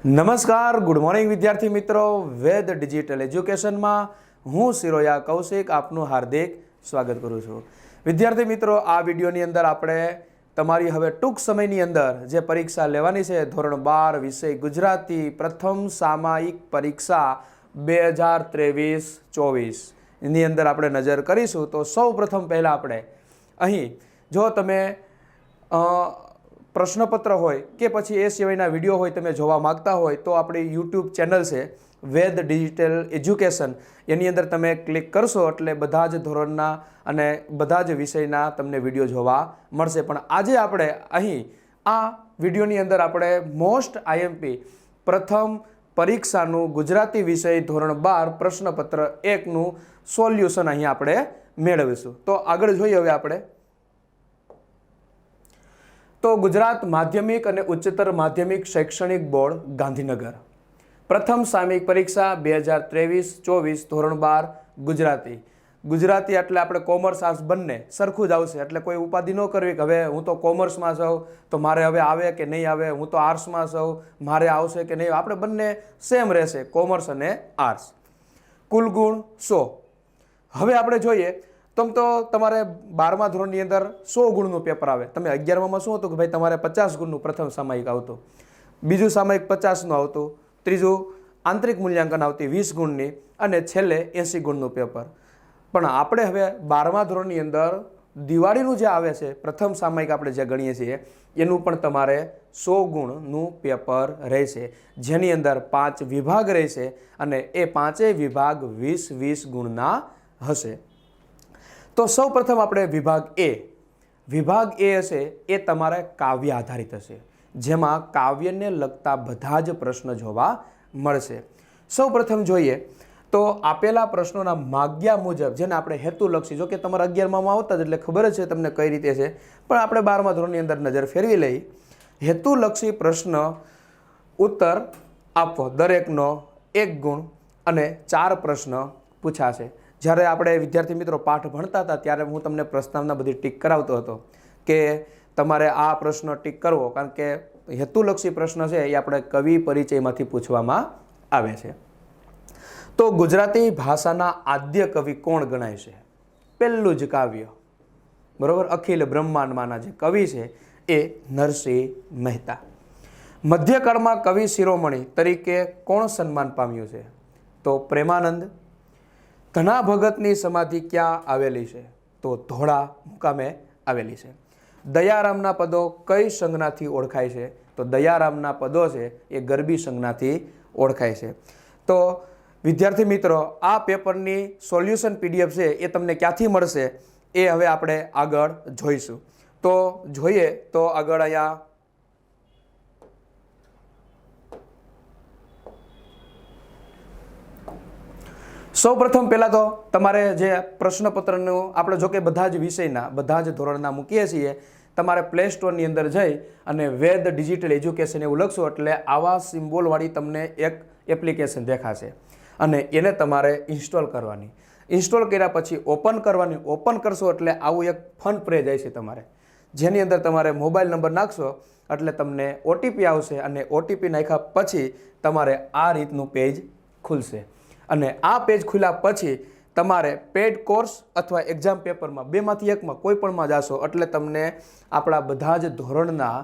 નમસ્કાર, good morning વિદ્યાર્થી મિત્રો. વેદ ડિજિટલ એજ્યુકેશનમાં હું શિરોયા કૌશિક આપનું હાર્દિક સ્વાગત કરું છું. વિદ્યાર્થી મિત્રો, આ વિડીયોની અંદર આપણે તમારી હવે ટૂંક સમયની અંદર જે પરીક્ષા લેવાની છે, ધોરણ 12 વિષય ગુજરાતી પ્રથમ સામાયિક પરીક્ષા 2023-24 એની અંદર આપણે નજર કરીશું. તો સૌ પ્રથમ પહેલાં આપણે અહીં જો તમે પ્રશ્નપત્ર હોય કે પછી એ સિવાયના વિડીયો હોય તમે જોવા માગતા હોય તો આપણી યુટ્યુબ ચેનલ છે વેદ ડિજિટલ એજ્યુકેશન, એની અંદર તમે ક્લિક કરશો એટલે બધા જ ધોરણના અને બધા જ વિષયના તમને વિડીયો જોવા મળશે. પણ આજે આપણે અહીં આ વિડીયોની અંદર આપણે મોસ્ટ આઈએમપી પ્રથમ પરીક્ષાનું ગુજરાતી વિષય ધોરણ 12 પ્રશ્નપત્ર 1નું સોલ્યુશન અહીં આપણે મેળવીશું. તો આગળ જોઈએ હવે આપણે. તો ગુજરાત માધ્યમિક અને ઉચ્ચતર માધ્યમિક શૈક્ષણિક બોર્ડ ગાંધીનગર પ્રથમ સામયિક પરીક્ષા 2023-24 ધોરણ 12 ગુજરાતી એટલે આપણે કોમર્સ આર્ટ્સ બંને સરખું જ આવશે, એટલે કોઈ ઉપાધિ ન કરવી કે હવે હું તો કોમર્સમાં છું તો મારે હવે આવે કે નહીં આવે, હું તો આર્ટ્સમાં છું મારે આવશે કે નહીં. આપણે બંને સેમ રહેશે, કોમર્સ અને આર્ટ્સ. કુલ ગુણ 100. હવે આપણે જોઈએ તો તમારે 12મા ધોરણની અંદર 100 ગુણનું પેપર આવે. તમે 11મામાં શું હતું કે ભાઈ તમારે 50 ગુણનું પ્રથમ સામાયિક આવતું, બીજું સામાયિક 50નું આવતું, ત્રીજું આંતરિક મૂલ્યાંકન આવતી 20 ગુણની અને છેલ્લે 80 ગુણનું પેપર. પણ આપણે હવે 12મા ધોરણની અંદર દિવાળીનું જે આવે છે પ્રથમ સામાયિક આપણે જે ગણીએ છીએ એનું પણ તમારે 100 ગુણનું પેપર રહેશે, જેની અંદર 5 વિભાગ રહેશે અને એ 5 વિભાગ 20-20 ગુણના હશે. તો સૌ પ્રથમ આપણે વિભાગ એ હશે એ તમારે કાવ્ય આધારિત હશે, જેમાં કાવ્યને લગતા બધા જ પ્રશ્ન જોવા મળશે. સૌ પ્રથમ જોઈએ તો આપેલા પ્રશ્નોના માગ્યા મુજબ, જેને આપણે હેતુલક્ષી, જો કે તમારે 11મામાં આવતા જ એટલે ખબર જ છે તમને કઈ રીતે છે, પણ આપણે 12મા ધોરણની અંદર નજર ફેરવી લઈ. હેતુલક્ષી પ્રશ્ન ઉત્તર આપવો, દરેકનો 1 ગુણ અને 4 પ્રશ્ન પૂછાશે. જ્યારે આપણે વિદ્યાર્થી મિત્રો પાઠ ભણતા હતા ત્યારે હું તમને પ્રસ્તાવના બધી ટીક કરાવતો હતો કે તમારે આ પ્રશ્ન ટીક કરવો, કારણ કે હેતુલક્ષી પ્રશ્ન છે એ આપણે કવિ પરિચયમાંથી પૂછવામાં આવે છે. તો ગુજરાતી ભાષાના આદ્ય કવિ કોણ ગણાય છે? પહેલું જ કાવ્ય, બરોબર, અખિલ બ્રહ્માંડમાંના જે કવિ છે એ નરસિંહ મહેતા. મધ્યકાળમાં કવિ શિરોમણી તરીકે કોણ સન્માન પામ્યું છે? તો પ્રેમાનંદ. ધના ભગતની સમાધિ ક્યાં આવેલી છે? તો ધોળા મુકામે આવેલી છે. દયારામના પદો કઈ સંજ્ઞાથી ઓળખાય છે? તો દયારામના પદો છે એ ગરબી સંજ્ઞાથી ઓળખાય છે. તો વિદ્યાર્થી મિત્રો, આ પેપરની સોલ્યુશન PDF છે એ તમને ક્યાંથી મળશે એ હવે આપણે આગળ જોઈશું. તો જોઈએ તો આગળ અહીંયા સૌ પ્રથમ પહેલાં તો તમારે જે પ્રશ્નપત્રનું આપણે જો કે બધા જ વિષયના બધા જ ધોરણના મૂકીએ છીએ, તમારે પ્લે સ્ટોરની અંદર જઈ અને વેદ ડિજિટલ એજ્યુકેશન એવું લખશો એટલે આવા સિમ્બોલવાળી તમને એક એપ્લિકેશન દેખાશે અને એને તમારે ઇન્સ્ટોલ કરવાની. ઇન્સ્ટોલ કર્યા પછી ઓપન કરવાની. ઓપન કરશો એટલે આવું એક ફન પેજ આવશે તમારે, જેની અંદર તમારે મોબાઈલ નંબર નાખશો એટલે તમને OTP આવશે અને OTP નાખ્યા પછી તમારે આ રીતનું પેજ ખુલશે. અને આ પેજ ખુલ્યા પછી તમારે પેડ કોર્સ અથવા એક્ઝામ પેપરમાં બેમાંથી એકમાં કોઈ પણમાં જાશો એટલે તમને આપણા બધા જ ધોરણના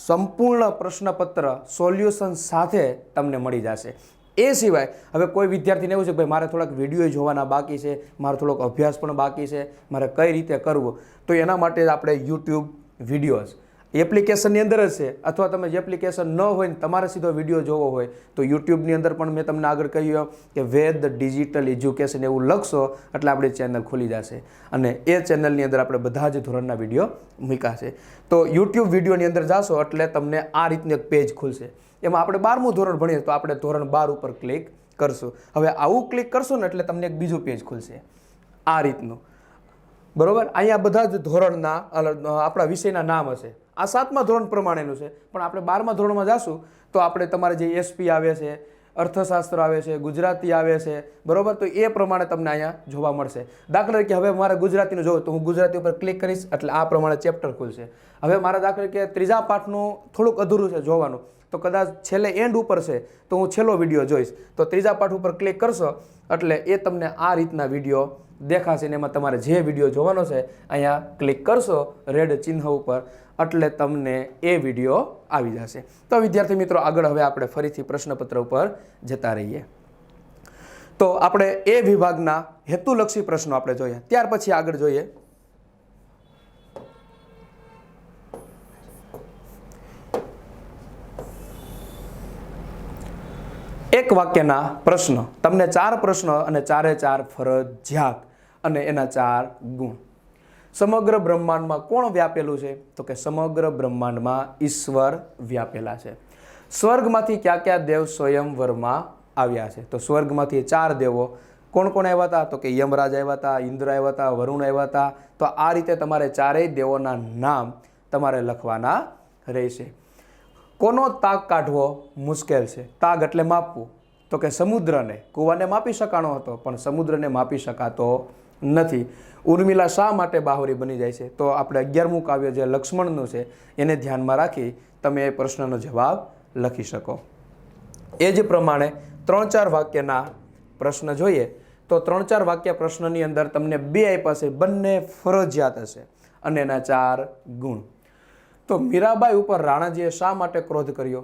સંપૂર્ણ પ્રશ્નપત્ર સોલ્યુશન સાથે તમને મળી જશે. એ સિવાય હવે કોઈ વિદ્યાર્થીને એવું છે કે ભાઈ મારે થોડાક વિડીયો જોવાના બાકી છે, મારે થોડોક અભ્યાસ પણ બાકી છે, મારે કઈ રીતે કરવું, તો એના માટે આપણે યુટ્યુબ વિડીયોઝ એપ્લિકેશનની અંદર જ છે, અથવા તમે જે એપ્લિકેશન ન હોય ને તમારે સીધો વિડીયો જોવો હોય તો યુટ્યુબની અંદર પણ મેં તમને આગળ કહ્યું કે વેદ ડિજિટલ એજ્યુકેશન એવું લખશો એટલે આપણી ચેનલ ખુલી જશે અને એ ચેનલની અંદર આપણે બધા જ ધોરણના વિડીયો મૂકાશે. તો યુટ્યુબ વિડીયોની અંદર જાશો એટલે તમને આ રીતનું એક પેજ ખુલશે. એમાં આપણે 12મું ધોરણ ભણીએ તો આપણે ધોરણ 12 ઉપર ક્લિક કરશું. હવે આવું ક્લિક કરશો ને એટલે તમને એક બીજું પેજ ખુલશે આ રીતનું, બરોબર. અહીંયા બધા જ ધોરણના આપણા વિષયના નામ હશે. આ 7મા ધોરણ પ્રમાણેનું છે, પણ આપણે 12મા ધોરણમાં જાશું તો આપણે તમારે જે SP આવે છે, અર્થશાસ્ત્ર આવે છે, ગુજરાતી આવે છે, બરોબર, તો એ પ્રમાણે તમને અહીંયા જોવા મળશે. દાખલા તરીકે હવે મારે ગુજરાતીનું જોવું તો હું ગુજરાતી ઉપર ક્લિક કરીશ એટલે આ પ્રમાણે ચેપ્ટર ખુલશે. હવે મારા દાખલા તરીકે ત્રીજા પાઠનું થોડુંક અધૂરું છે જોવાનું તો કદાચ છેલ્લે એન્ડ ઉપર છે તો હું છેલ્લો વિડીયો જોઈશ, તો ત્રીજા પાઠ ઉપર ક્લિક કરશો એટલે એ તમને આ રીતના વિડીયો દેખાશે ને એમાં તમારે જે વિડીયો જોવાનો છે અહીંયા ક્લિક કરશો રેડ ચિહ્ન ઉપર એટલે તમને એ વિડીયો આવી જશે. તો વિદ્યાર્થી મિત્રો આગળ હવે આપણે ફરીથી પ્રશ્નપત્ર ઉપર જતા રહીએ. તો આપણે એ વિભાગના હેતુલક્ષી પ્રશ્નો આપણે જોઈએ, ત્યાર પછી આગળ જોઈએ એક વાક્યના પ્રશ્ન. તમને 4 પ્રશ્ન અને 4 ફરજિયાત અને એના 4 ગુણ. સમગ્ર બ્રહ્માંડમાં કોણ વ્યાપેલું છે? તો કે સમગ્ર બ્રહ્માંડમાં ઈશ્વર વ્યાપેલા છે. સ્વર્ગમાંથી કયા કયા દેવ સ્વયંવરમાં આવ્યા છે? તો સ્વર્ગમાંથી 4 દેવો કોણ કોણ આવ્યા હતા? તો કે યમરાજ આવ્યા હતા, ઇન્દ્ર આવ્યા હતા, વરુણ આવ્યા હતા. તો આ રીતે તમારે 4 દેવોના નામ તમારે લખવાના રહેશે. કોનો તાગ કાઢવો મુશ્કેલ છે? તાગ એટલે માપવું. તો કે સમુદ્રને, કૂવાને માપી શકાણો હતો પણ સમુદ્રને માપી શકાતો નથી. ઉર્મિલા શા માટે બાહોરી બની જાય છે? તો આપણે 11મું કાવ્ય જે લક્ષ્મણનું છે એને ધ્યાનમાં રાખી તમે એ પ્રશ્નનો જવાબ લખી શકો. એ જ પ્રમાણે 3-4 વાક્યના પ્રશ્ન જોઈએ તો 3-4 વાક્ય પ્રશ્નની અંદર તમને 2 આપ્યા છે, બંને ફરજિયાત હશે અને એના 4 ગુણ. તો મીરાબાઈ ઉપર રાણાજીએ શા માટે ક્રોધ કર્યો?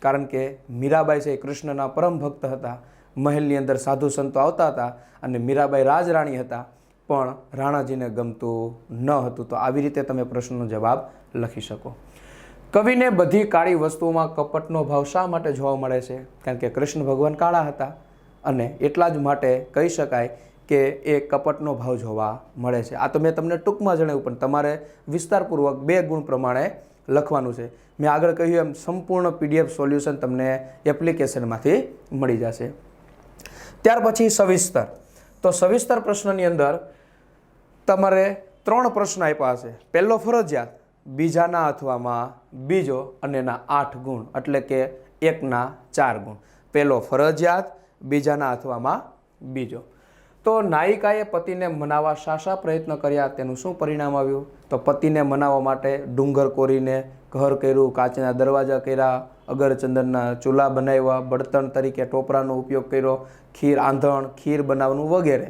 કારણ કે મીરાબાઈ છે એ કૃષ્ણના પરમ ભક્ત હતા. મહેલની અંદર સાધુ સંતો આવતા હતા અને મીરાબાઈ રાજરાણી હતા પણ રાણાજીને ગમતું ન હતું. તો આવી રીતે તમે પ્રશ્નનો જવાબ લખી શકો. કવિને બધી કાળી વસ્તુઓમાં કપટનો ભાવ શા માટે જોવા મળે છે? કારણ કે કૃષ્ણ ભગવાન કાળા હતા અને એટલા જ માટે કહી શકાય કે એ કપટનો ભાવ જોવા મળે છે. આ તો મેં તમને ટૂંકમાં જણાવ્યું પણ તમારે વિસ્તારપૂર્વક 2 ગુણ પ્રમાણે લખવાનું છે. મેં આગળ કહ્યું એમ સંપૂર્ણ PDF સોલ્યુશન તમને એપ્લિકેશનમાંથી મળી જશે. ત્યાર પછી સવિસ્તર. તો સવિસ્તર પ્રશ્નની અંદર તમારે 3 પ્રશ્ન આપ્યા હશે. પહેલો ફરજિયાત, બીજાના અથવામાં બીજો અને એના 8 ગુણ એટલે કે 1ના 4 ગુણ. પહેલો ફરજિયાત, બીજાના અથવામાં બીજો. તો નાયિકાએ પતિને મનાવવા શા પ્રયત્ન કર્યા? તેનું શું પરિણામ આવ્યું? તો પતિને મનાવવા માટે ડુંગર કોરીને ઘર કર્યું, કાચના દરવાજા કર્યા, અગરચંદનના ચૂલા બનાવ્યા, બળતણ તરીકે ટોપરાનો ઉપયોગ કર્યો, આંધણ ખીર બનાવવાનું વગેરે.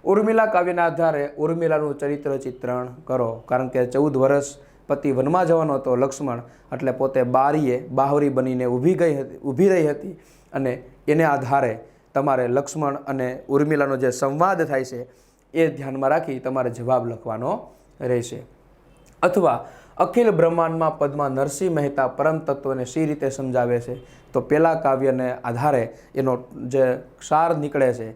ઉર્મિલા કાવ્યના આધારે ઉર્મિલાનું ચરિત્ર ચિત્રણ કરો. કારણ કે 14 વર્ષ પતિ વનમાં જવાનો હતો લક્ષ્મણ, એટલે પોતે બાહોરી બનીને ઊભી રહી હતી અને એને આધારે તમારે લક્ષ્મણ અને ઉર્મિલાનો જે સંવાદ થાય છે એ ધ્યાનમાં રાખી તમારે જવાબ લખવાનો રહેશે. અથવા અખિલ બ્રહ્માંડમાં પદ્મા નરસિંહ મહેતા પરમ તત્વને શી રીતે સમજાવે છે? તો પહેલા કાવ્યને આધારે એનો જે સાર નીકળે છે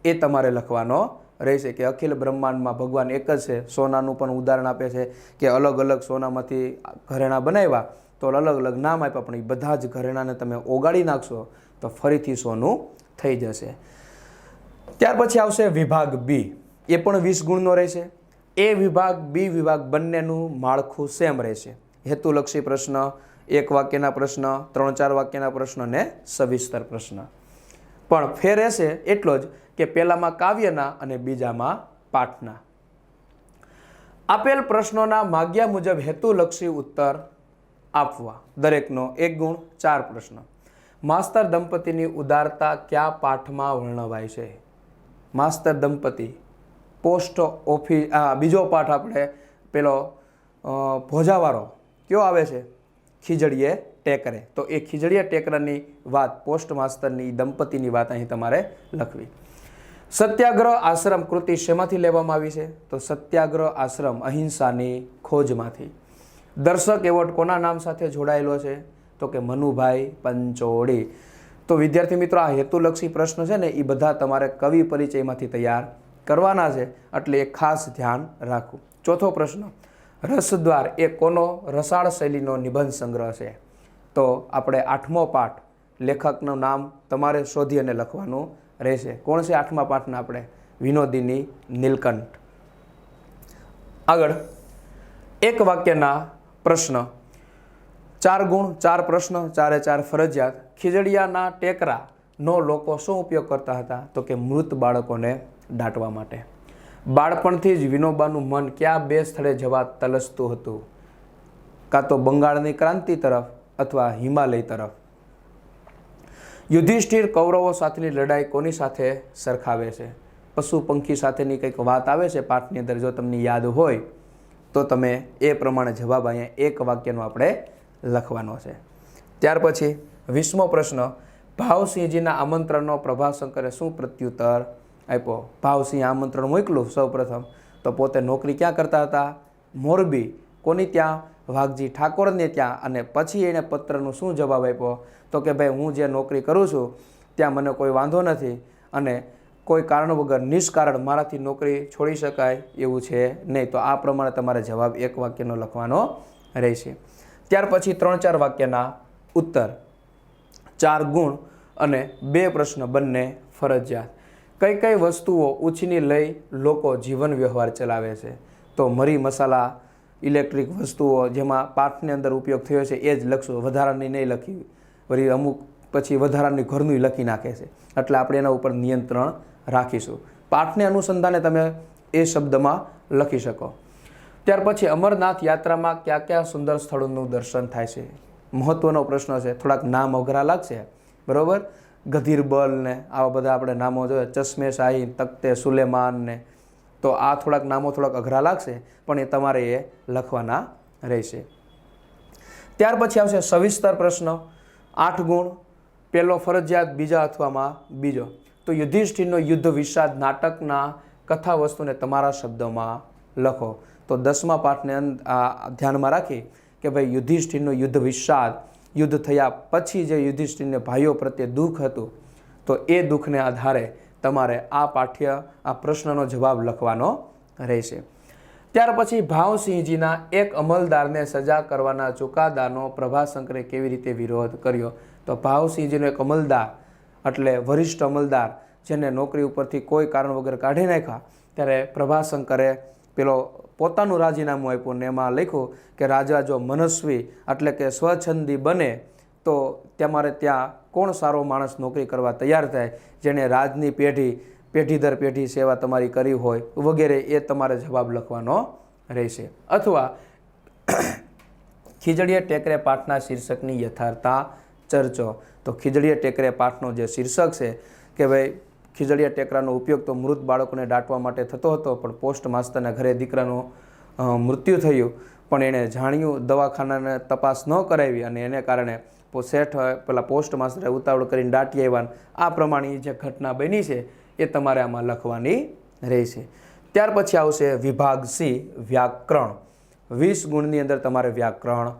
એ તમારે લખવાનો રહેશે કે અખિલ બ્રહ્માંડમાં ભગવાન એક જ છે. સોનાનું પણ ઉદાહરણ આપે છે કે અલગ અલગ સોનામાંથી ઘરેણા બનાવ્યા તો અલગ અલગ નામ આપ્યા પણ એ બધા જ ઘરેણાને તમે ઓગાળી નાખશો તો ફરીથી સોનું થઈ જશે. ત્યાર પછી આવશે વિભાગ બી. એ પણ 20 ગુણનો રહેશે. એ વિભાગ બી વિભાગ બંનેનું માળખું સેમ રહેશે. હેતુલક્ષી પ્રશ્ન, 1 વાક્યના પ્રશ્ન, 3-4 વાક્યના પ્રશ્ન અને સવિસ્તર પ્રશ્ન. પણ ફેર રહેશે એટલો જ કે પહેલામાં કાવ્યના અને બીજામાં પાઠના. આપેલ પ્રશ્નોના માગ્યા મુજબ હેતુલક્ષી ઉત્તર આપવા. દરેકનો 1 ગુણ, 4 પ્રશ્ન. માસ્તર દંપતીની ઉદારતા કયા પાઠમાં વર્ણવાય છે? માસ્તર દંપતી પોસ્ટ ઓફિસ, બીજો પાઠ આપણે પેલો ભોજાવાળો કયો આવે છે? ખીજડીએ ટેકરે. તો એ ખીજડીએ ટેકરાની વાત, પોસ્ટ માસ્તરની દંપતીની વાત અહીં તમારે લખવી. સત્યાગ્રહ આશ્રમ કૃતિ શેમાંથી લેવામાં આવી છે? તો સત્યાગ્રહ આશ્રમ અહિંસાની ખોજમાંથી. દર્શક એવોર્ડ કોના નામ સાથે જોડાયેલો છે? તો કે મનુભાઈ પંચોળી. તો વિદ્યાર્થી મિત્રો આ હેતુલક્ષી પ્રશ્ન છે ને એ બધા તમારે કવિ પરિચયમાંથી તૈયાર કરવાના છે એટલે એ ખાસ ધ્યાન રાખવું. ચોથો પ્રશ્ન, રસદ્વાર એ કોનો રસાળ શૈલીનો નિબંધ સંગ્રહ છે? તો આપણે 8મો પાઠ, લેખકનું નામ તમારે શોધી અને લખવાનું રહેશે. કોણ છે 8મા પાઠના? આપણે વિનોદિની નીલકંઠ. આગળ 1 વાક્યના પ્રશ્ન, 4 ગુણ, 4 પ્રશ્ન, 4 ફરજિયાત. ખીજડીયાના ટેકરાનો લોકો શું ઉપયોગ કરતા હતા? તો કે મૃત બાળકોને દાટવા માટે. બાળપણથી જ વિનોબાનું મન કયા 2 સ્થળે જવા તલસતું હતું? કાં તો બંગાળની ક્રાંતિ તરફ અથવા હિમાલય તરફ? યુધિષ્ઠિર કૌરવો સાથેની લડાઈ કોની સાથે સરખાવે છે? પશુ પંખી સાથેની કંઈક વાત આવે છે પાઠની અંદર, જો તમને યાદ હોય તો તમે એ પ્રમાણે જવાબ અહીંયા એક વાક્યનો આપણે લખવાનો છે. ત્યાર પછી 20મો પ્રશ્ન, ભાવસિંહજીના આમંત્રણનો પ્રભાશંકરે શું પ્રત્યુત્તર આપ્યો? ભાવસિંહ આમંત્રણ મોકલું સૌ પ્રથમ તો પોતે નોકરી ક્યાં કરતા હતા? મોરબી. કોની ત્યાં? વાઘજી ઠાકોરને ત્યાં. અને પછી એણે પત્રનો શું જવાબ આપ્યો? તો કે ભાઈ હું જે નોકરી કરું છું ત્યાં મને કોઈ વાંધો નથી અને કોઈ કારણ વગર નિષ્કારણ મારાથી નોકરી છોડી શકાય એવું છે નહીં. તો આ પ્રમાણે તમારે જવાબ એક વાક્યનો લખવાનો રહેશે. ત્યાર પછી 3-4 વાક્યના ઉત્તર, 4 ગુણ અને 2 પ્રશ્ન બંને ફરજિયાત. કઈ કઈ વસ્તુઓ ઉછીની લઈ લોકો જીવન વ્યવહાર ચલાવે છે? તો મરી મસાલા, ઇલેક્ટ્રિક વસ્તુઓ જેમાં પાઠની અંદર ઉપયોગ થયો છે એ જ લખશું, વધારાની નહીં લખી. વળી અમુક પછી વધારાની ઘરનું લખી નાખે છે, એટલે આપણે એના ઉપર નિયંત્રણ રાખીશું. પાઠને અનુસંધાને તમે એ શબ્દમાં લખી શકો. ત્યાર પછી અમરનાથ યાત્રામાં કયા કયા સુંદર સ્થળોનું દર્શન થાય છે? મહત્વનો પ્રશ્ન છે, થોડાક નામ અઘરા લાગશે, બરાબર. ગધીરબલ ને આવા બધા આપણે નામો જોઈએ, ચશ્મે શાહી, તખ્તે સુલેમાન ને, તો આ થોડાક નામો થોડાક અઘરા લાગશે પણ એ તમારે એ લખવાના રહેશે. ત્યાર પછી આવશે સવિસ્તર પ્રશ્ન, 8 ગુણ. પહેલો ફરજિયાત, બીજા અથવામાં બીજો. તો યુધિષ્ઠિરનો યુદ્ધ વિષાદ નાટકના કથા વસ્તુને તમારા શબ્દોમાં લખો. તો 10મા પાઠને ધ્યાનમાં રાખી કે ભાઈ યુધિષ્ઠિરનો યુદ્ધ વિષાદ, યુદ્ધ થયા પછી જે યુધિષ્ઠિરને ભાઈઓ પ્રત્યે દુઃખ હતું તો એ દુઃખને આધારે તમારે આ પ્રશ્નનો જવાબ લખવાનો રહેશે. ત્યાર પછી ભાવસિંહજીના એક અમલદારને સજા કરવાના ચુકાદાનો પ્રભાશંકરે કેવી રીતે વિરોધ કર્યો? તો ભાવસિંહજીનો એક અમલદાર એટલે વરિષ્ઠ અમલદાર જેને નોકરી ઉપરથી કોઈ કારણ વગર કાઢી નાખ્યા, ત્યારે પ્રભાશંકરે પેલો પોતાનું રાજીનામું આપ્યું ને એમાં લખ્યું કે રાજા જો મનસ્વી એટલે કે સ્વચ્છંદી બને તો તમારે ત્યાં કોણ સારો માણસ નોકરી કરવા તૈયાર થાય, જેણે રાજની પેઢી દર પેઢી સેવા તમારી કરી હોય વગેરે, એ તમારે જવાબ લખવાનો રહેશે. અથવા ખીજડીએ ટેકરે પાઠના શીર્ષકની યથાર્થતા ચર્ચો. તો ખીજડીએ ટેકરે પાઠનો જે શીર્ષક છે કે ભાઈ ખીજડીયા ટેકરાનો ઉપયોગ તો મૃત બાળકોને દાટવા માટે થતો હતો, પણ પોસ્ટ માસ્ટરના ઘરે દીકરાનું મૃત્યુ થયું પણ એણે જાણ્યું, દવાખાનાને તપાસ ન કરાવી અને એને કારણે શેઠ પેલા પોસ્ટ માસ્ટરે ઉતાવળ કરીને દાટી આવ્યા. આ પ્રમાણે જે ઘટના બની છે એ તમારે આમાં લખવાની રહેશે. ત્યાર પછી આવશે વિભાગ સી, વ્યાકરણ. 20 ગુણની અંદર તમારે વ્યાકરણ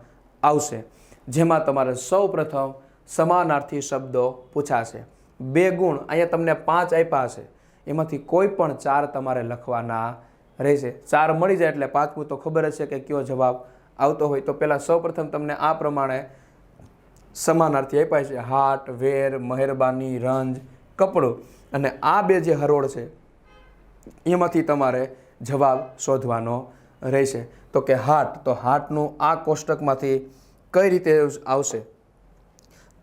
આવશે, જેમાં તમારે સૌ પ્રથમ સમાનાર્થી શબ્દો પૂછાશે. 2 ગુણ, અહીંયા તમને 5 આપ્યા છે, એમાંથી કોઈ પણ 4 તમારે લખવાના રહેશે. 4 મળી જાય એટલે 5મું તો ખબર જ છે કે કયો જવાબ આવતો હોય. તો પહેલાં સૌ પ્રથમ તમને આ પ્રમાણે સમાનાર્થી આપ્યા છે, હાટ, વેર, મહેરબાની, રંજ, કપડું. અને આ 2 જે હરોળ છે એમાંથી તમારે જવાબ શોધવાનો રહેશે. તો કે હાટ, તો હાટનું આ કોષ્ટકમાંથી કઈ રીતે આવશે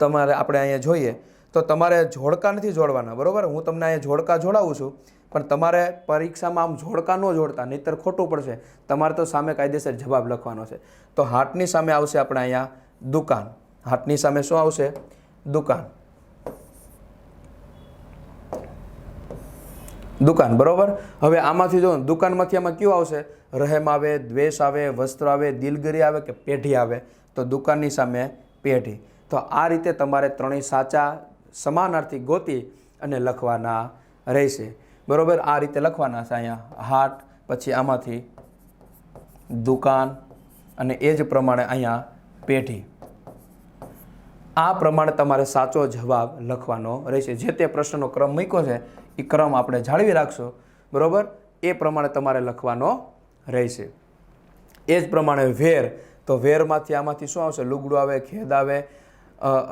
તમારે આપણે અહીંયા જોઈએ તો તમારે જોડકા નથી જોડવાના, બરાબર. હું તમને અહીંયા જોડકા જોડાવું છું પણ તમારે પરીક્ષામાં આમ જોડકા ન જોડતા, નહીંતર ખોટું પડશે. તમારે તો સામે કાયદેસર જવાબ લખવાનો છે. તો હાટની સામે આવશે આપણે અહીંયા દુકાન. હાટની સામે શું આવશે? દુકાન. દુકાન, બરોબર. હવે આમાંથી જો દુકાનમાંથી આમાં કયું આવશે? રહેમ આવે, દ્વેષ આવે, વસ્ત્ર આવે, દિલગીરી આવે કે પેઢી આવે? તો દુકાનની સામે પેઢી. તો આ રીતે તમારે 3 સાચા સમાનાર્થી ગોતી અને લખવાના રહેશે, બરોબર. આ રીતે લખવાના છે. અહીંયા હાટ, પછી આમાંથી દુકાન અને એ જ પ્રમાણે અહીંયા પેઢી. આ પ્રમાણે તમારે સાચો જવાબ લખવાનો રહેશે. જે તે પ્રશ્નનો ક્રમ મૂક્યો છે એ ક્રમ આપણે જાળવી રાખશું, બરોબર. એ પ્રમાણે તમારે લખવાનો રહેશે. એ જ પ્રમાણે વેર, તો વેરમાંથી આમાંથી શું આવશે? લુગડું આવે, ખેદ આવે,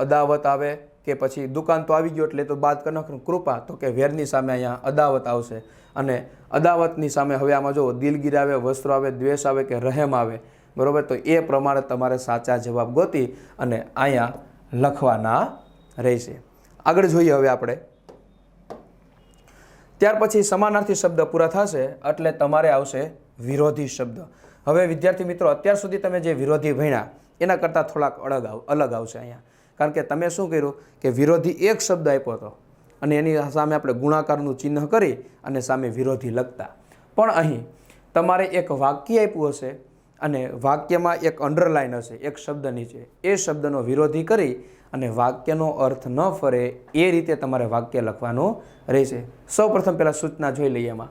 અદાવત આવે કે પછી દુકાન તો આવી ગયો એટલે તો બાદ કરી નાખવાનું. કૃપા, તો કે વેરની સામે અહીંયા અદાવત આવશે. અને અદાવતની સામે હવે આમાં જો દિલગીર આવે, વસ્ત્રો આવે, દ્વેષ આવે કે રહેમ આવે, બરોબર. તો એ પ્રમાણે તમારે સાચા જવાબ ગોતી અને અહીંયા લખવાના રહેશે. આગળ જોઈએ હવે આપણે. ત્યાર પછી સમાનાર્થી શબ્દ પૂરા થશે એટલે તમારે આવશે વિરોધી શબ્દ. હવે વિદ્યાર્થી મિત્રો, અત્યાર સુધી તમે જે વિરોધી ભણ્યા એના કરતાં થોડાક અલગ આવશે અહીંયા. કારણ કે તમે શું કર્યું કે વિરોધી એક શબ્દ આપ્યો હતો અને એની સામે આપણે ગુણાકારનું ચિહ્ન કરી અને સામે વિરોધી લખતા. પણ અહીં તમારે એક વાક્ય આપ્યું હશે અને વાક્યમાં એક અંડરલાઇન હશે એક શબ્દ નીચે, એ શબ્દનો વિરોધી કરી અને વાક્યનો અર્થ ન ફરે એ રીતે તમારે વાક્ય લખવાનું રહેશે. સૌ પ્રથમ પહેલાં સૂચના જોઈ લઈએ એમાં.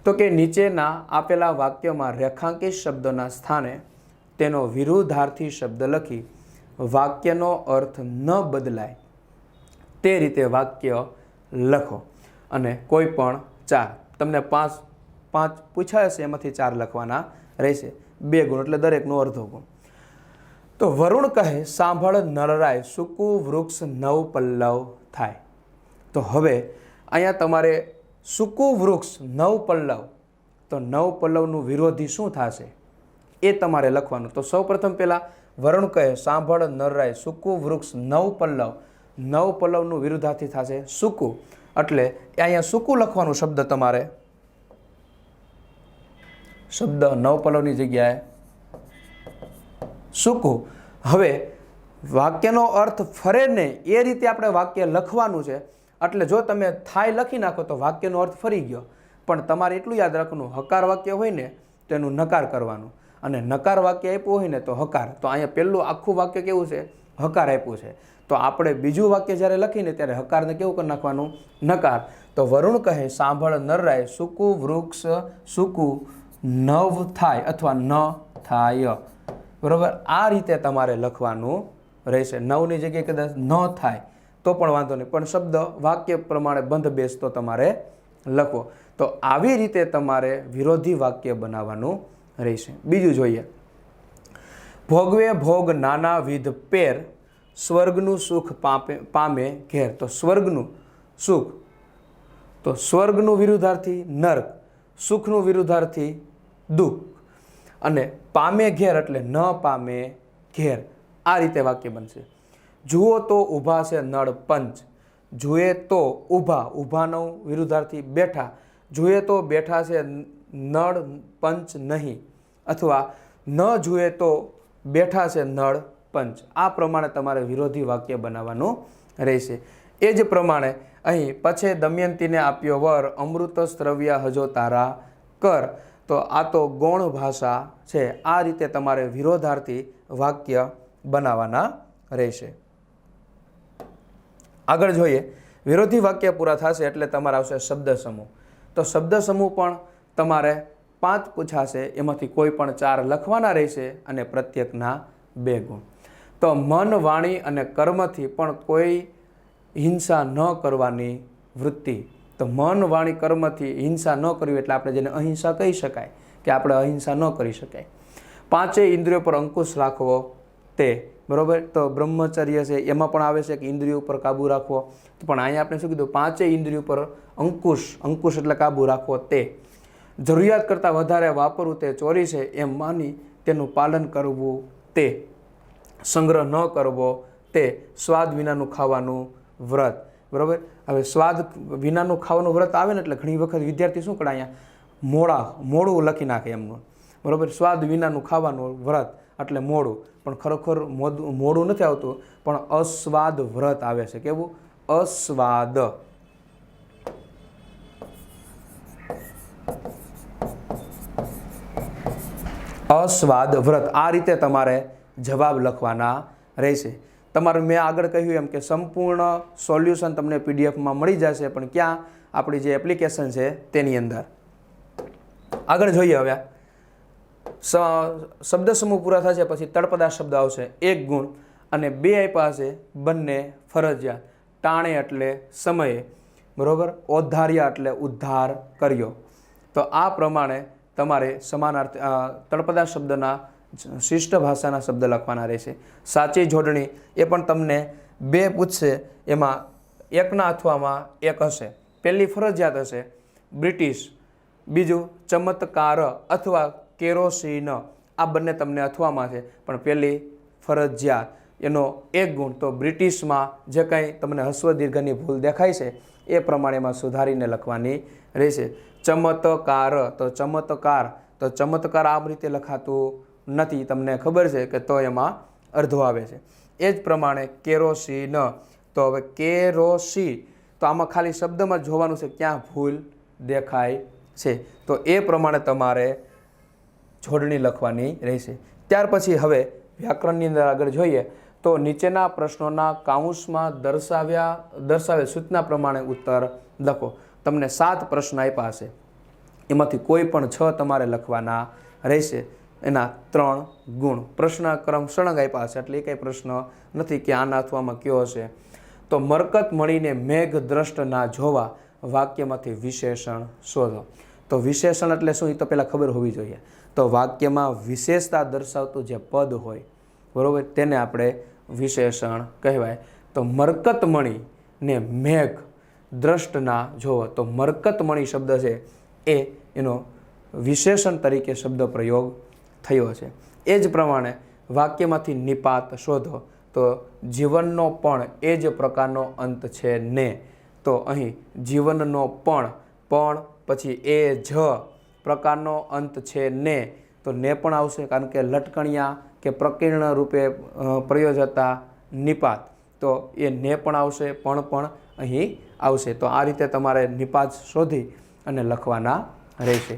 તો કે નીચેના આપેલા વાક્યમાં રેખાંકિત શબ્દોના સ્થાને તેનો વિરુદ્ધાર્થી શબ્દ લખી વાક્યનો અર્થ ન બદલાય તે રીતે વાક્ય લખો. અને કોઈ પણ 4, તમને 5 પૂછાય હશે, એમાંથી 4 લખવાના રહેશે. 2 ગુણ એટલે દરેકનો અડધો ગુણ. તો વરુણ કહે સાંભળ નરરાય સૂકું વૃક્ષ નવ પલ્લવ થાય. તો હવે અહીંયા તમારે સૂકું વૃક્ષ નવ પલ્લવ, તો 9 પલ્લવનું વિરોધી શું થશે એ તમારે લખવાનું. તો સૌ પ્રથમ પહેલાં વરુણ કહે સાંભળ નરરાય સૂકું વૃક્ષ નવ પલ્લવ, 9 પલ્લવનું વિરુદ્ધાર્થી થશે સૂકું. એટલે અહીંયા સૂકું લખવાનું શબ્દ તમારે, શબ્દ 9 પલ્લવની જગ્યાએ સૂકું. હવે વાક્યનો અર્થ ફરે નહીં એ રીતે આપણે વાક્ય લખવાનું છે. એટલે જો તમે થાય લખી નાખો તો વાક્યનો અર્થ ફરી ગયો. પણ તમારે એટલું યાદ રાખવાનું, હકાર વાક્ય હોય ને તો એનું નકાર કરવાનું, અને નકાર વાક્ય આપ્યું હોય ને તો હકાર. તો અહીંયા પહેલું આખું વાક્ય કેવું છે, હકાર આપ્યું છે. તો આપણે બીજું વાક્ય જ્યારે લખીને ત્યારે હકારને કેવું કરી નાખવાનું, નકાર. તો વરુણ કહે સાંભળ નરરાય સૂકું વૃક્ષ સૂકું નવ થાય અથવા ન થાય. બરાબર, આ રીતે તમારે લખવાનું રહેશે. 9ની જગ્યાએ કદાચ ન થાય તો પણ વાંધો નહીં, પણ શબ્દ વાક્ય પ્રમાણે બંધ બેસતો તમારે લખો. તો આવી રીતે તમારે વિરોધી વાક્ય બનાવવાનું રહેશે. બીજું જોઈએ, ભોગવે ભોગ નાના વિધ પેર સ્વર્ગનું સુખ પામે ઘેર. તો સ્વર્ગનું સુખ, તો સ્વર્ગનું વિરુદ્ધાર્થી નર્ક, સુખનું વિરુદ્ધાર્થી દુઃખ, અને પામે ઘેર એટલે ન પામે ઘેર. આ રીતે વાક્ય બનશે. જુઓ તો ઊભા છે નળ પંચ, જુએ તો ઊભા, ઊભાનો વિરુદ્ધાર્થી બેઠા, જુએ તો બેઠા છે નળ પંચ નહીં, અથવા ન જુએ તો બેઠા છે નળ પંચ. આ પ્રમાણે તમારે વિરોધી વાક્ય બનાવવાનું રહેશે. એ જ પ્રમાણે અહીં પછી દમયંતીને આપ્યો વર અમૃત સ્ત્રવ્યા હજો તારા કર. તો આ તો ગૌણ ભાષા છે. આ રીતે તમારે વિરોધાર્થી વાક્ય બનાવવાના રહેશે. આગળ જોઈએ, વિરોધી વાક્ય પૂરા થશે એટલે તમારે આવશે શબ્દ સમૂહ. તો શબ્દ સમૂહ પણ તમારે 5 પૂછાશે, એમાંથી કોઈ પણ 4 લખવાના રહેશે અને પ્રત્યેકના 2 ગુણ. તો મન વાણી અને કર્મથી પણ કોઈ હિંસા ન કરવાની વૃત્તિ. તો મન વાણી કર્મથી હિંસા ન કરવી એટલે આપણે જેને અહિંસા કહી શકાય કે આપણે અહિંસા ન કરી શકાય. 5 ઇન્દ્રિયો પર અંકુશ રાખવો તે. બરાબર, તો બ્રહ્મચર્ય છે એમાં પણ આવે છે કે ઇન્દ્રિયો ઉપર કાબુ રાખવો. પણ અહીંયા આપણે શું કીધું, 5 ઇન્દ્રિયો પર અંકુશ એટલે કાબુ રાખવો તે. જરૂરિયાત કરતાં વધારે વાપરવું તે ચોરી છે એમ માની તેનું પાલન કરવું તે. સંગ્રહ ન કરવો તે. સ્વાદ વિનાનું ખાવાનું વ્રત. બરાબર, હવે સ્વાદ વિનાનું ખાવાનું વ્રત આવે ને એટલે ઘણી વખત વિદ્યાર્થી શું કરે, અહીંયા મોડું લખી નાખે એમનું. બરાબર, સ્વાદ વિનાનું ખાવાનું વ્રત એટલે મોડું, પણ ખરેખર મોડું નથી આવતું, પણ અસ્વાદ વ્રત આવે છે. કેવું? અસ્વાદ. અસ્વાદ વ્રત. આ રીતે તમારે જવાબ લખવાના રહેશે. તમારે મેં આગળ કહ્યું એમ કે સંપૂર્ણ સોલ્યુશન તમને પીડીએફમાં મળી જશે, પણ ક્યાં? આપણી જે એપ્લિકેશન છે તેની અંદર. આગળ જોઈએ, હવે શબ્દ સમૂહ પૂરા થશે પછી તળપદા શબ્દ આવશે 1 ગુણ, અને 2 આપ્યા છે બંને ફરજિયાત. ટાણે એટલે સમયે, બરાબર, ઓદ્ધાર્યા એટલે ઉદ્ધાર કર્યો. તો આ પ્રમાણે તમારે સમાનાર્થી તળપદા શબ્દના શિષ્ટ ભાષાના શબ્દ લખવાના રહેશે. સાચી જોડણી એ પણ તમને 2 પૂછશે, એમાં એકના અથવામાં 1 હશે. પહેલી ફરજિયાત હશે બ્રિટિશ, બીજું ચમત્કાર અથવા કેરોસીન. આ બંને તમને અથવામાં છે, પણ પહેલી ફરજિયાત એનો 1 ગુણ. તો બ્રિટિશમાં જે કંઈ તમને હસ્વ દીર્ઘની ભૂલ દેખાય છે એ પ્રમાણેમાં સુધારીને લખવાની રહેશે. ચમત્કાર, તો ચમત્કાર આમ રીતે લખાતું નથી, તમને ખબર છે કે તો એમાં અર્ધો આવે છે. એ જ પ્રમાણે કેરોસીન, તો હવે કેરોસી, તો આમાં ખાલી શબ્દમાં જોવાનું છે ક્યાં ભૂલ દેખાય છે, તો એ પ્રમાણે તમારે જોડણી લખવાની રહેશે. ત્યાર પછી હવે વ્યાકરણની અંદર આગળ જોઈએ તો નીચેના પ્રશ્નોના કાઉન્સમાં દર્શાવેલ સૂચના પ્રમાણે ઉત્તર લખો. તમને 7 પ્રશ્ન આપ્યા હશે, એમાંથી કોઈ પણ 6 તમારે લખવાના રહેશે. એના 3 ગુણ. પ્રશ્ન ક્રમ સળંગ આપ્યા હશે એટલે એ કંઈ પ્રશ્ન નથી કે આના અથવામાં કયો હશે. તો મરકત મળીને મેઘ દ્રષ્ટ ના જોવા, વાક્યમાંથી વિશેષણ શોધો. તો વિશેષણ એટલે શું એ તો પહેલાં ખબર હોવી જોઈએ. તો વાક્યમાં વિશેષતા દર્શાવતું જે પદ હોય, બરાબર, તેને આપણે વિશેષણ કહેવાય. તો મરકતમણી ને મેઘ દ્રષ્ટના જોવો, તો મરકતમણી શબ્દ છે એ એનો વિશેષણ તરીકે શબ્દ પ્રયોગ થયો છે. એ જ પ્રમાણે વાક્યમાંથી નિપાત શોધો. તો જીવનનો પણ એ જ પ્રકારનો અંત છે ને. તો અહીં જીવનનો પણ પછી એ જ પ્રકારનો અંત છે ને, તો ને પણ આવશે કારણ કે લટકણિયા કે પ્રકીર્ણ રૂપે પ્રયોજતા નિપાત, તો એ ને પણ આવશે, પણ અહીં આવશે. તો આ રીતે તમારે નિપાત શોધી અને લખવાના રહેશે.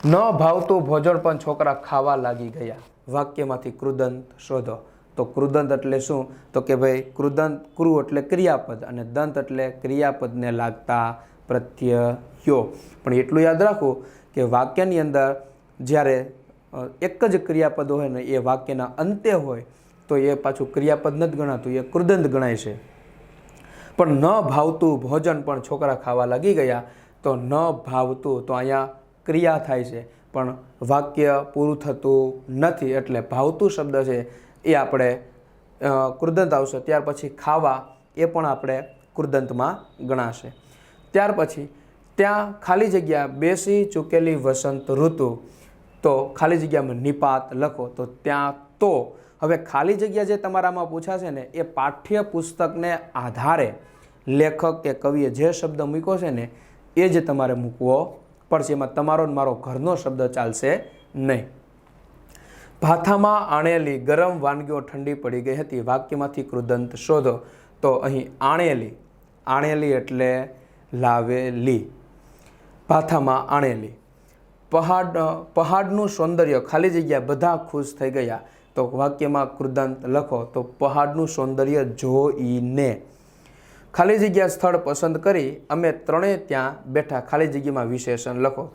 ન ભાવતું ભોજન પણ છોકરા ખાવા લાગી ગયા, વાક્યમાંથી કૃદંત શોધો. તો કૃદંત એટલે શું? તો કે ભાઈ કૃદંત, કૃ એટલે ક્રિયાપદ અને દંત એટલે ક્રિયાપદને લાગતા પ્રત્યયો. પણ એટલું યાદ રાખવું કે વાક્યની અંદર જ્યારે એક જ ક્રિયાપદ હોય ને એ વાક્યના અંતે હોય તો એ પાછું ક્રિયાપદ નથી ગણાતું, એ કૃદંત ગણાય છે. પણ ન ભાવતું ભોજન પણ છોકરા ખાવા લાગી ગયા, તો ન ભાવતું, તો અહીંયા ક્રિયા થાય છે પણ વાક્ય પૂરું થતું નથી એટલે ભાવતું શબ્દ છે એ આપણે કૃદંત આવશે. ત્યાર પછી ખાવા એ પણ આપણે કૃદંતમાં ગણાશે. ત્યાર પછી ત્યાં ખાલી જગ્યા બેસી ચૂકેલી વસંત ઋતુ, તો ખાલી જગ્યામાં નિપાત લખો. તો ત્યાં તો હવે ખાલી જગ્યા જે તમારામાં પૂછાશે ને એ પાઠ્યપુસ્તકને આધારે લેખક કે કવિએ જે શબ્દ મૂક્યો છે ને એ જ તમારે મૂકવો પડશે. એમાં તમારો મારો ઘરનો શબ્દ ચાલશે નહીં. ભાથામાં આણેલી ગરમ વાનગીઓ ઠંડી પડી ગઈ હતી, વાક્યમાંથી કૃદંત શોધો. તો અહીં આણેલી એટલે લાવેલી, ભાથામાં આણેલી. પહાડનું સૌંદર્ય, ખાલી જગ્યા બધા ખુશ થઈ ગયા, તો વાક્યમાં કૃદંત લખો. તો પહાડનું સૌંદર્ય જોઈને. ખાલી જગ્યા સ્થળ પસંદ કરી અમે ત્રણેય ત્યાં બેઠા, ખાલી જગ્યામાં વિશેષણ લખો.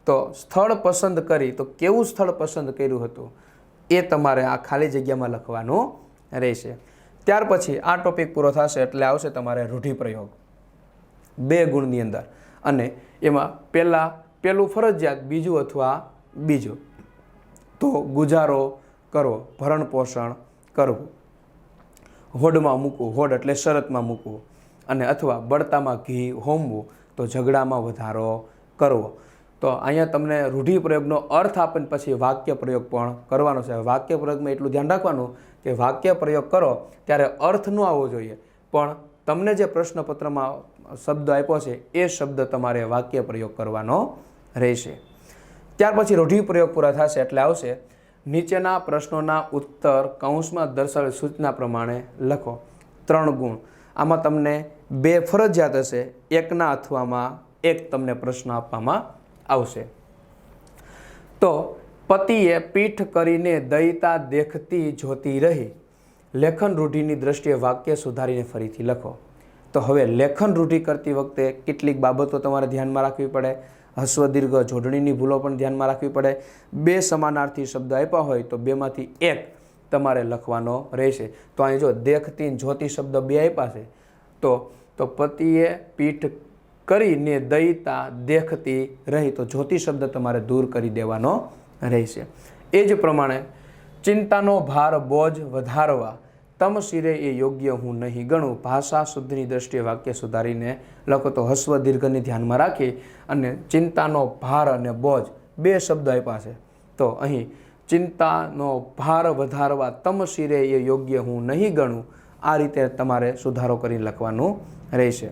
તો સ્થળ પસંદ કરી, તો કેવું સ્થળ પસંદ કર્યું હતું એ તમારે આ ખાલી જગ્યામાં લખવાનું રહેશે. ત્યાર પછી આ ટોપિક પૂરો થશે એટલે આવશે તમારે રૂઢિપ્રયોગ 2 ગુણની અંદર, અને એમાં પહેલું ફરજિયાત, બીજું અથવા બીજું. તો ગુજારો કરવો, ભરણ પોષણ કરવું, હોડમાં મૂકવું, હોડ એટલે શરતમાં મૂકવું, અને અથવા બળતામાં ઘી હોમવું, તો ઝઘડામાં વધારો કરવો. તો અહીંયા તમને રૂઢિપ્રયોગનો અર્થ આપીને પછી વાક્ય પ્રયોગ પણ કરવાનો છે. વાક્ય પ્રયોગમાં એટલું ધ્યાન રાખવાનું કે વાક્ય પ્રયોગ કરો ત્યારે અર્થ ન આવવો જોઈએ, પણ તમને જે પ્રશ્નપત્રમાં શબ્દ આપ્યો છે એ શબ્દ તમારે વાક્ય પ્રયોગ કરવાનો રહેશે. ત્યાર પછી રૂઢિપ્રયોગ પૂરા થશે એટલે આવશે નીચેના પ્રશ્નોના ઉત્તર કૌંસમાં દર્શાવેલ સૂચના પ્રમાણે લખો. 3 ગુણ. આમાં તમને 2 ફરજિયાત હશે, 1ના અથવામાં 1 તમને પ્રશ્ન આપવામાં આવશે. તો પતિએ પીઠ કરીને દયતા દેખતી જોતી રહી, લેખન રૂઢિની દ્રષ્ટિએ વાક્ય સુધારીને ફરીથી લખો. તો હવે લેખન રૂઢિ કરતી વખતે કેટલીક બાબતો તમારે ધ્યાનમાં રાખવી પડે. હસ્વ દીર્ઘ જોડણીની ભૂલો પણ ધ્યાનમાં રાખવી પડે. 2 સમાનાર્થી શબ્દ આપ્યા હોય તો 2માંથી 1 તમારે લખવાનો રહેશે. તો અહીં જો દેખતી જોતી શબ્દ 2 આપ્યા છે, તો પતિએ પીઠ કરીને દયતા દેખતી રહી, તો જ્યોતિ શબ્દ તમારે દૂર કરી દેવાનો રહેશે. એ જ પ્રમાણે ચિંતાનો ભાર બોજ વધારવા, તમ શિરે એ યોગ્ય હું નહીં ગણું, ભાષા શુદ્ધની દ્રષ્ટિએ વાક્ય સુધારીને લખો. તો હસ્વ દીર્ઘને ધ્યાનમાં રાખી અને ચિંતાનો ભાર અને બોજ 2 શબ્દ આપ્યા છે. તો અહીં ચિંતાનો ભાર વધારવા, તમ શિરે એ યોગ્ય હું નહીં ગણું, આ રીતે તમારે સુધારો કરી લખવાનું રહેશે.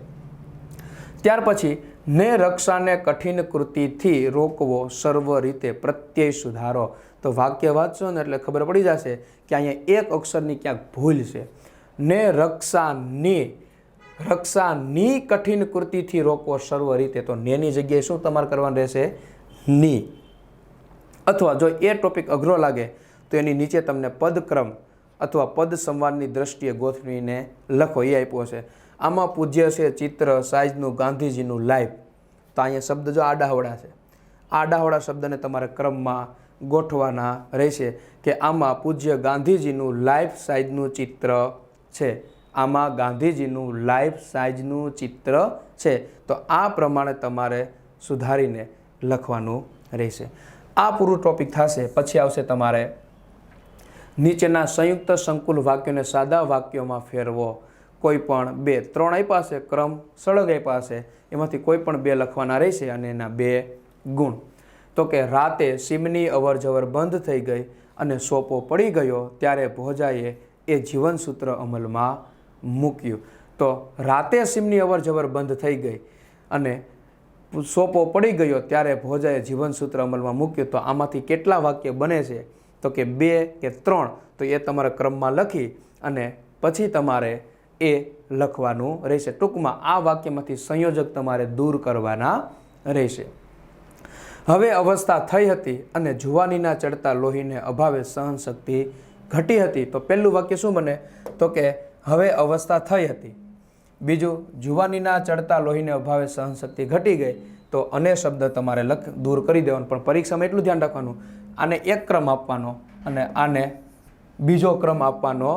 ત્યાર પછી ને રક્ષાને કઠિન કૃતિથી રોકવો સર્વ રીતે પ્રત્યય સુધારો. તો વાક્ય વાંચશો ને એટલે ખબર પડી જશે કે અહીંયા એક અક્ષરની ક્યાંક ભૂલ છે. ને રક્ષાની કઠિન કૃતિથી રોકવો સર્વ રીતે. તો નેની જગ્યાએ શું તમારે કરવાનું રહેશે? ની. અથવા જો એ ટોપિક અઘરો લાગે તો એની નીચે તમને પદક્રમ અથવા પદ સંવાદની દ્રષ્ટિએ ગોઠવીને લખો, એ આપ્યો છે. આમાં પૂજ્ય છે ચિત્ર સાઈઝનું ગાંધીજીનું લાઈવ. તો અહીંયા શબ્દ જો આડાહવડા છે. આડાહવડા શબ્દને તમારે ક્રમમાં ગોઠવાના રહેશે કે આમાં પૂજ્ય ગાંધીજીનું લાઈવ સાઈઝનું ચિત્ર છે. આમાં ગાંધીજીનું લાઈવ સાઈઝનું ચિત્ર છે. તો આ પ્રમાણે તમારે સુધારીને લખવાનું રહેશે. આ પૂરું ટોપિક થશે. પછી આવશે તમારે નીચેના સંયુક્ત સંકુલ વાક્યોને સાદા વાક્યોમાં ફેરવો. કોઈ પણ 2 3 આપ્યા છે, ક્રમ સળગ આપ્યા છે, એમાંથી કોઈ પણ 2 લખવાના રહેશે અને એના 2 ગુણ. તો કે રાતે સીમની અવરજવર બંધ થઈ ગઈ અને સોપો પડી ગયો ત્યારે ભોજાએ એ જીવનસૂત્ર અમલમાં મૂક્યું. તો રાતે સીમની અવરજવર બંધ થઈ ગઈ અને સોપો પડી ગયો ત્યારે ભોજાએ જીવનસૂત્ર અમલમાં મૂક્યું. તો આમાંથી કેટલા વાક્ય બને છે? તો કે 2 કે 3. તો એ તમારે ક્રમમાં લખી અને પછી તમારે એ લખવાનું રહેશે. ટૂંકમાં આ વાક્યમાંથી સંયોજક તમારે દૂર કરવાના રહેશે. હવે અવસ્થા થઈ હતી અને જુવાનીના ચડતા લોહીને અભાવે સહનશક્તિ ઘટી હતી. તો પહેલું વાક્ય શું બને? તો કે હવે અવસ્થા થઈ હતી. બીજું જુવાનીના ચડતા લોહીને અભાવે સહનશક્તિ ઘટી ગઈ. તો અને શબ્દ તમારે દૂર કરી દેવાનો. પણ પરીક્ષામાં એટલું ધ્યાન રાખવાનું, આને એક ક્રમ આપવાનો અને આને બીજો ક્રમ આપવાનો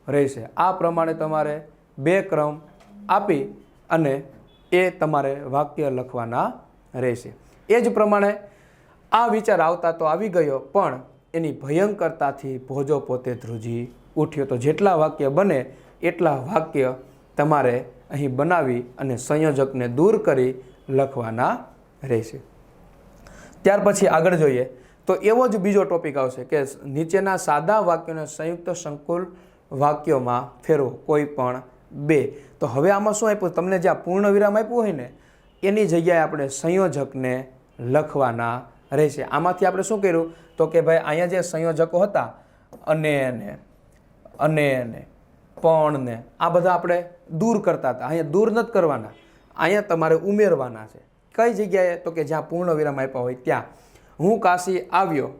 રહેશે. આ પ્રમાણે તમારે 2 ક્રમ આપી અને એ તમારે વાક્ય લખવાના રહેશે. એ જ પ્રમાણે આ વિચાર આવતા તો આવી ગયો, પણ એની ભયંકરતાથી ભોજો પોતે ધ્રુજી ઉઠ્યો. તો જેટલા વાક્ય બને એટલા વાક્ય તમારે અહીં બનાવી અને સંયોજકને દૂર કરી લખવાના રહેશે. ત્યાર પછી આગળ જોઈએ તો એવો જ બીજો ટોપિક આવશે કે નીચેના સાદા વાક્યોને સંયુક્ત સંકુલ વાક્યોમાં ફેરવો, કોઈ પણ 2. તો હવે આમાં શું આપ્યું? તમને જ્યાં પૂર્ણ વિરામ આપ્યું હોય ને એની જગ્યાએ આપણે સંયોજકને લખવાના રહેશે. આમાંથી આપણે શું કર્યું? તો કે ભાઈ અહીંયા જે સંયોજકો હતા અને પણ ને આ બધા આપણે દૂર કરતા હતા. અહીંયા દૂર નથી કરવાના, અહીંયા તમારે ઉમેરવાના છે. કઈ જગ્યાએ? તો કે જ્યાં પૂર્ણ વિરામ આપ્યા હોય ત્યાં. હું કાશી આવ્યો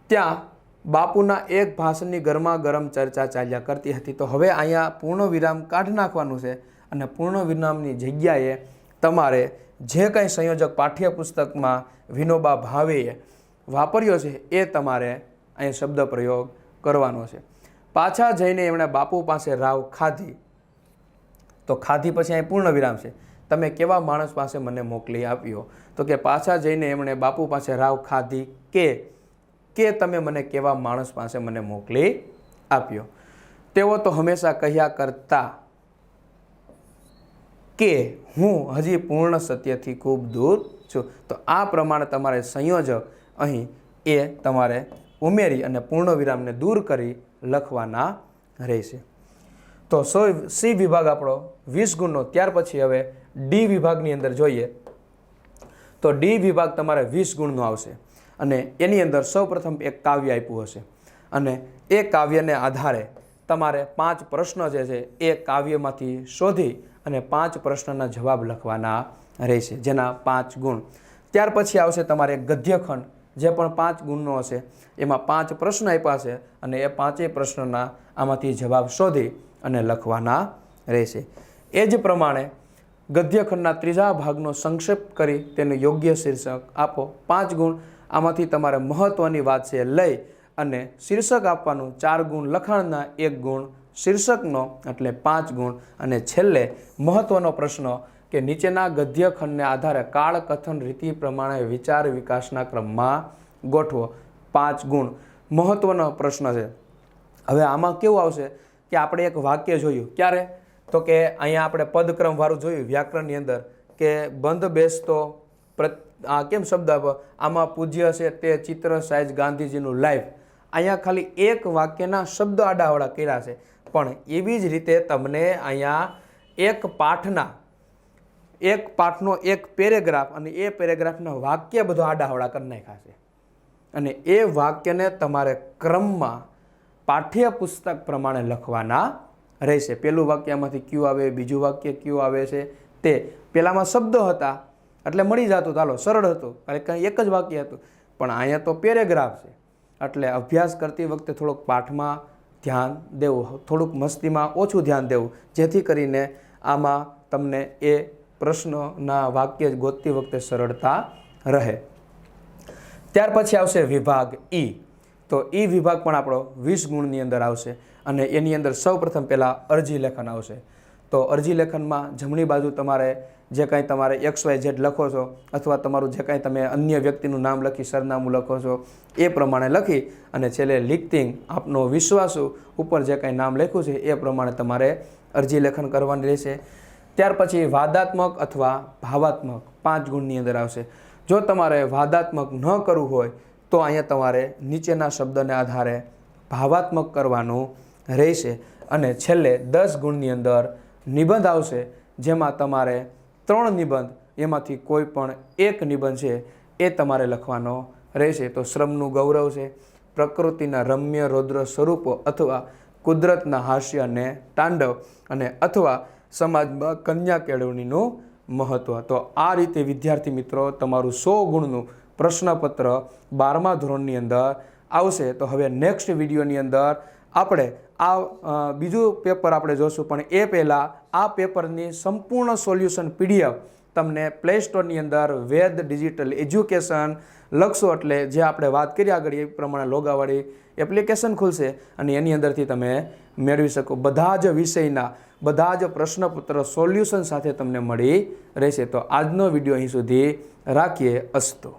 ત્યાં બાપુના એક ભાષણની ગરમા ગરમ ચર્ચા ચાલ્યા કરતી હતી. તો હવે અહીંયા પૂર્ણ વિરામ કાઢી નાખવાનું છે અને પૂર્ણ વિરામની જગ્યાએ તમારે જે કંઈ સંયોજક પાઠ્યપુસ્તકમાં વિનોબા ભાવેએ વાપર્યો છે એ તમારે અહીં શબ્દ પ્રયોગ કરવાનો છે. પાછા જઈને એમણે બાપુ પાસે રાવ ખાધી. તો ખાધી પછી અહીં પૂર્ણ વિરામ છે. તમે કેવા માણસ પાસે મને મોકલી આપ્યો? તો કે પાછા જઈને એમણે બાપુ પાસે રાવ ખાધી કે તમે મને કેવા માણસ પાસે મને મોકલી આપ્યો? તેઓ તો હંમેશા કહ્યા કરતા કે હું હજી પૂર્ણ સત્યથી ખૂબ દૂર છું. તો આ પ્રમાણે તમારે સંયોજક અહીં એ તમારે ઉમેરી અને પૂર્ણ વિરામને દૂર કરી લખવાના રહેશે. તો સી વિભાગ આપણો 20 ગુણનો. ત્યાર પછી હવે ડી વિભાગની અંદર જોઈએ તો ડી વિભાગ તમારે 20 ગુણનો આવશે અને એની અંદર સૌપ્રથમ એક કાવ્ય આપ્યું હશે અને એ કાવ્યને આધારે તમારે 5 પ્રશ્નો જે છે એ કાવ્યમાંથી શોધી અને 5 પ્રશ્નના જવાબ લખવાના રહેશે, જેના 5 ગુણ. ત્યાર પછી આવશે તમારે એક ગદ્યખંડ જે પણ 5 ગુણનો હશે. એમાં 5 પ્રશ્ન આપ્યા છે અને એ 5 પ્રશ્નના આમાંથી જવાબ શોધી અને લખવાના રહેશે. એ જ પ્રમાણે ગદ્યખંડના 3જા ભાગનો સંક્ષેપ કરી તેનું યોગ્ય શીર્ષક આપો. 5 ગુણ. આમાંથી તમારે મહત્ત્વની વાત છે લઈ અને શીર્ષક આપવાનું. 4 ગુણ લખાણના, 1 ગુણ શીર્ષકનો, એટલે 5 ગુણ. અને છેલ્લે મહત્ત્વનો પ્રશ્ન કે નીચેના ગદ્યખંડને આધારે કાળ કથન રીતિ પ્રમાણે વિચાર વિકાસના ક્રમમાં ગોઠવો. 5 ગુણ મહત્ત્વનો પ્રશ્ન છે. હવે આમાં કેવું આવશે કે આપણે એક વાક્ય જોયું. ક્યારે? તો કે અહીંયા આપણે પદક્રમવાળું જોયું વ્યાકરણની અંદર કે બંધ બેસતો કેમ શબ્દ આમાં પૂજ્ય છે તે ચિત્ર સાઈઝ ગાંધીજીનું લાઈવ. અહીંયા ખાલી એક વાક્યના શબ્દ આડાવડા કર્યા છે, પણ એવી જ રીતે તમને અહીંયા એક પાઠના એક પાઠનો એક પેરેગ્રાફ અને એ પેરેગ્રાફના વાક્ય બધો આડાહવડા કરી નાખ્યા છે અને એ વાક્યને તમારે ક્રમમાં પાઠ્યપુસ્તક પ્રમાણે લખવાના રહેશે. પહેલું વાક્યમાંથી ક્યુ આવે, બીજું વાક્ય ક્યુ આવે છે તે. પહેલામાં શબ્દો હતા એટલે મળી જતું, ચાલો સરળ હતું, કારણ એક જ વાક્ય હતું. પણ અહીંયા તો પેરેગ્રાફ છે એટલે અભ્યાસ કરતી વખતે થોડુંક પાઠમાં ધ્યાન દેવું, થોડુંક મસ્તીમાં ઓછું ધ્યાન દેવું, જેથી કરીને આમાં તમને એ પ્રશ્નના વાક્ય ગોતતી વખતે સરળતા રહે. ત્યાર પછી આવશે વિભાગ ઈ. તો ઈ વિભાગ પણ આપણો 20 ગુણની અંદર આવશે અને એની અંદર સૌપ્રથમ પહેલાં અરજી લેખન આવશે. તો અરજી લેખનમાં જમણી બાજુ તમારે જે કાંઈ તમારે XYZ લખો છો અથવા તમારું જે કાંઈ તમે અન્ય વ્યક્તિનું નામ લખી સરનામું લખો છો એ પ્રમાણે લખી અને છેલ્લે લિખિંગ આપનો વિશ્વાસુ ઉપર જે કાંઈ નામ લખ્યું છે એ પ્રમાણે તમારે અરજી લેખન કરવાની રહેશે. ત્યાર પછી વાદાત્મક અથવા ભાવાત્મક 5 ગુણની અંદર આવશે. જો તમારે વાદાત્મક ન કરવું હોય તો અહીંયા તમારે નીચેના શબ્દને આધારે ભાવાત્મક કરવાનું રહેશે. અને છેલ્લે 10 ગુણની અંદર નિબંધ આવશે, જેમાં તમારે 3 નિબંધ, એમાંથી કોઈ પણ એક નિબંધ છે એ તમારે લખવાનો રહેશે. તો શ્રમનું ગૌરવ છે, પ્રકૃતિના રમ્ય રૌદ્ર સ્વરૂપો અથવા કુદરતના હાસ્ય અને તાંડવ, અને અથવા સમાજમાં કન્યા કેળવણીનું મહત્ત્વ. તો આ રીતે વિદ્યાર્થી મિત્રો તમારું 100 ગુણનું પ્રશ્નપત્ર 12મા ધોરણની અંદર આવશે. તો હવે નેક્સ્ટ વિડીયોની અંદર આપણે આ બીજું પેપર આપણે જોશું, પણ એ પહેલાં આ પેપરની સંપૂર્ણ સોલ્યુશન PDF તમને પ્લે સ્ટોરની અંદર વેદ ડિજિટલ એજ્યુકેશન લખશો એટલે જે આપણે વાત કરી આગળ એ પ્રમાણે લોગાવાળી એપ્લિકેશન ખુલશે અને એની અંદરથી તમે મેળવી શકો. બધા જ વિષયના બધા જ પ્રશ્નપત્ર સોલ્યુશન સાથે તમને મળી રહેશે. તો આજનો વિડીયો અહીં સુધી રાખીએ. અસ્તુ.